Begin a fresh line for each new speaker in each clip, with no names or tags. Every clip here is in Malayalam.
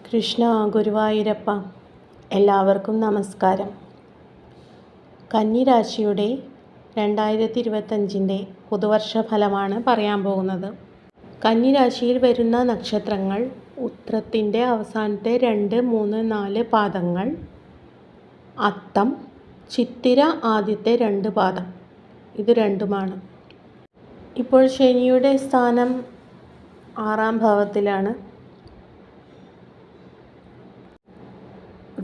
കൃഷ്ണ ഗുരുവായൂരപ്പ. എല്ലാവർക്കും നമസ്കാരം. കന്നിരാശിയുടെ 2025 പുതുവർഷ ഫലമാണ് പറയാൻ പോകുന്നത്. കന്നിരാശിയിൽ വരുന്ന നക്ഷത്രങ്ങൾ ഉത്രത്തിൻ്റെ അവസാനത്തെ 2, 3, 4 പാദങ്ങൾ, അത്തം, ചിത്തിര ആദ്യത്തെ 2 പാദം, ഇത് രണ്ടുമാണ്. ഇപ്പോൾ ശനിയുടെ സ്ഥാനം 6-ാം ഭാവത്തിലാണ്.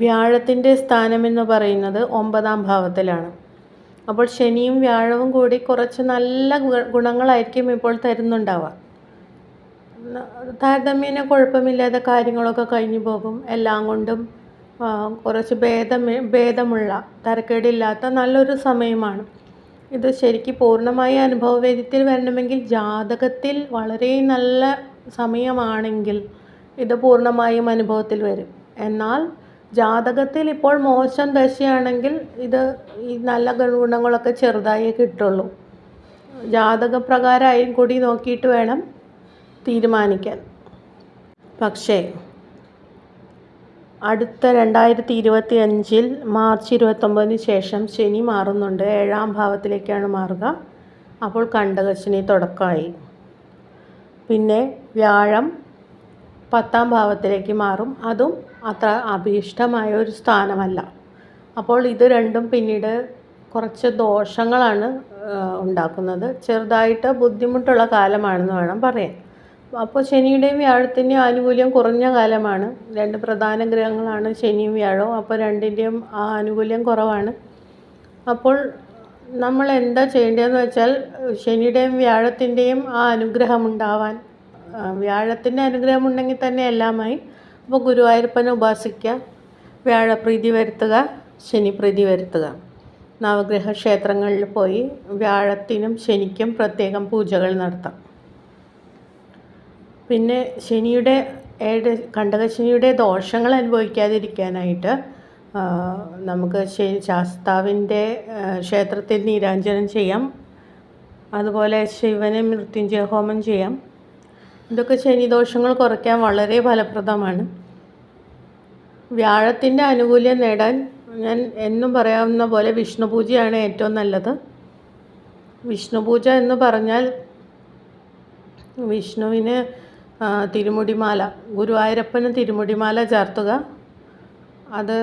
വ്യാഴത്തിൻ്റെ സ്ഥാനമെന്ന് പറയുന്നത് 9-ാം ഭാവത്തിലാണ്. അപ്പോൾ ശനിയും വ്യാഴവും കൂടി കുറച്ച് നല്ല ഗുണങ്ങളായിരിക്കും ഇപ്പോൾ തരുന്നുണ്ടാവുക. താരതമ്യേന കുഴപ്പമില്ലാതെ കാര്യങ്ങളൊക്കെ കഴിഞ്ഞു പോകും. എല്ലാം കൊണ്ടും കുറച്ച് ഭേദമുള്ള, തരക്കേടില്ലാത്ത നല്ലൊരു സമയമാണ് ഇത്. ശരിക്കും പൂർണ്ണമായ അനുഭവവേദ്യത്തിൽ വരണമെങ്കിൽ ജാതകത്തിൽ വളരെ നല്ല സമയമാണെങ്കിൽ ഇത് പൂർണ്ണമായും അനുഭവത്തിൽ വരും. എന്നാൽ ജാതകത്തിൽ ഇപ്പോൾ മോശം ദശയാണെങ്കിൽ ഈ നല്ല ഗുണങ്ങളൊക്കെ ചെറുതായേ കിട്ടുള്ളൂ. ജാതകപ്രകാരമായും കൂടി നോക്കിയിട്ട് വേണം തീരുമാനിക്കാൻ. പക്ഷേ അടുത്ത 2025 മാർച്ച് 29 ശേഷം ശനി മാറുന്നുണ്ട്. 7-ാം ഭാവത്തിലേക്കാണ് മാറുക. അപ്പോൾ കണ്ടകശനി തുടക്കമായി. പിന്നെ വ്യാഴം 10-ാം ഭാവത്തിലേക്ക് മാറും. അതും അത്ര അഭീഷ്ടമായ ഒരു സ്ഥാനമല്ല. അപ്പോൾ ഇത് രണ്ടും പിന്നീട് കുറച്ച് ദോഷങ്ങളാണ് ഉണ്ടാക്കുന്നത്. ചെറുതായിട്ട് ബുദ്ധിമുട്ടുള്ള കാലമാണെന്ന് വേണം പറയാൻ. അപ്പോൾ ശനിയുടെയും വ്യാഴത്തിൻ്റെയും ആനുകൂല്യം കുറഞ്ഞ കാലമാണ്. 2 പ്രധാന ഗ്രഹങ്ങളാണ് ശനിയും വ്യാഴവും. അപ്പോൾ രണ്ടിൻ്റെയും ആ ആനുകൂല്യം കുറവാണ്. അപ്പോൾ നമ്മൾ എന്താ ചെയ്യേണ്ടതെന്ന് വെച്ചാൽ ശനിയുടെയും വ്യാഴത്തിൻ്റെയും ആ അനുഗ്രഹം ഉണ്ടാവാൻ, വ്യാഴത്തിൻ്റെ അനുഗ്രഹം ഉണ്ടെങ്കിൽ തന്നെ എല്ലാമായി. അപ്പോൾ ഗുരുവായൂരപ്പനെ ഉപാസിക്കുക, വ്യാഴപ്രീതി വരുത്തുക, ശനിപ്രീതി വരുത്തുക. നവഗ്രഹ ക്ഷേത്രങ്ങളിൽ പോയി വ്യാഴത്തിനും ശനിക്കും പ്രത്യേകം പൂജകൾ നടത്താം. പിന്നെ കണ്ടകശനിയുടെ ദോഷങ്ങൾ അനുഭവിക്കാതിരിക്കാനായിട്ട് നമുക്ക് ശാസ്താവിൻ്റെ ക്ഷേത്രത്തിൽ നീരാഞ്ജനം ചെയ്യാം. അതുപോലെ ശിവന് മൃത്യുഞ്ജയ ഹോമം ചെയ്യാം. ഇതൊക്കെ ശനിദോഷങ്ങൾ കുറയ്ക്കാൻ വളരെ ഫലപ്രദമാണ്. വ്യാഴത്തിൻ്റെ ആനുകൂല്യം നേടാൻ ഞാൻ എന്നും പറയാവുന്ന പോലെ വിഷ്ണു പൂജയാണ് ഏറ്റവും നല്ലത്. വിഷ്ണു പൂജ എന്ന് പറഞ്ഞാൽ വിഷ്ണുവിന് തിരുമുടിമാല, ഗുരുവായൂരപ്പന് തിരുമുടിമാല ചാർത്തുക. അത്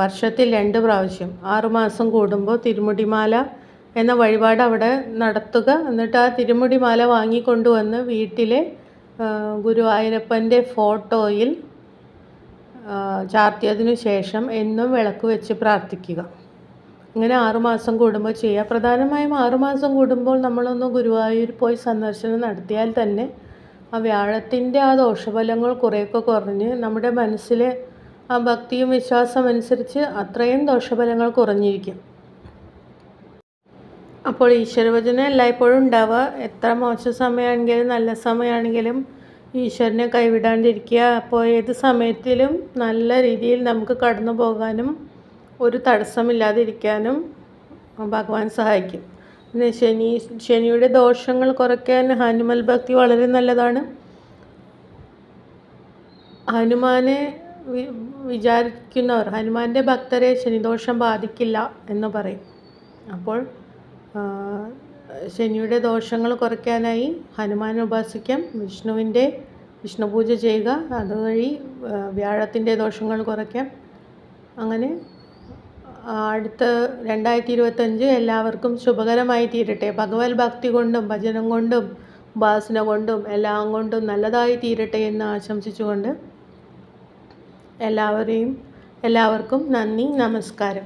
വർഷത്തിൽ 2 പ്രാവശ്യം 6 മാസം കൂടുമ്പോൾ തിരുമുടിമാല എന്ന വഴിപാട് അവിടെ നടത്തുക. എന്നിട്ട് ആ തിരുമുടിമാല വാങ്ങിക്കൊണ്ടുവന്ന് വീട്ടിലെ ഗുരുവായൂരപ്പൻ്റെ ഫോട്ടോയിൽ ചാർത്തിയതിനു ശേഷം എന്നും വിളക്ക് വെച്ച് പ്രാർത്ഥിക്കുക. ഇങ്ങനെ 6 മാസം കൂടുമ്പോൾ ചെയ്യുക. പ്രധാനമായും 6 മാസം കൂടുമ്പോൾ നമ്മളൊന്ന് ഗുരുവായൂർ പോയി സന്ദർശനം നടത്തിയാൽ തന്നെ ആ വ്യാഴത്തിൻ്റെ ആ ദോഷഫലങ്ങൾ കുറേയൊക്കെ കുറഞ്ഞ് നമ്മുടെ മനസ്സിലെ ആ ഭക്തിയും വിശ്വാസം അനുസരിച്ച് അത്രയും ദോഷഫലങ്ങൾ കുറഞ്ഞിരിക്കും. അപ്പോൾ ഈശ്വരവചനം എല്ലായ്പ്പോഴും ഉണ്ടാവുക. എത്ര മോശം സമയമാണെങ്കിലും നല്ല സമയമാണെങ്കിലും ഈശ്വരനെ കൈവിടാണ്ടിരിക്കുക. അപ്പോൾ ഏത് സമയത്തിലും നല്ല രീതിയിൽ നമുക്ക് കടന്നു പോകാനും ഒരു തടസ്സമില്ലാതിരിക്കാനും ഭഗവാൻ സഹായിക്കും. പിന്നെ ശനിയുടെ ദോഷങ്ങൾ കുറയ്ക്കാൻ ഹനുമാൻ ഭക്തി വളരെ നല്ലതാണ്. ഹനുമാനെ വിചാരിക്കുന്നവർ, ഹനുമാൻ്റെ ഭക്തരെ ശനിദോഷം ബാധിക്കില്ല എന്ന് പറയും. അപ്പോൾ ശനിയുടെ ദോഷങ്ങൾ കുറയ്ക്കാനായി ഹനുമാനെ ഉപാസിക്കാം, വിഷ്ണു പൂജ ചെയ്യുക. അതുവഴി വ്യാഴത്തിൻ്റെ ദോഷങ്ങൾ കുറയ്ക്കാം. അങ്ങനെ അടുത്ത 2025 എല്ലാവർക്കും ശുഭകരമായി തീരട്ടെ. ഭഗവത് ഭക്തി കൊണ്ടും ഭജനം കൊണ്ടും ഉപാസന കൊണ്ടും എല്ലാം കൊണ്ടും നല്ലതായി തീരട്ടെ എന്ന് ആശംസിച്ചുകൊണ്ട് എല്ലാവർക്കും നന്ദി, നമസ്കാരം.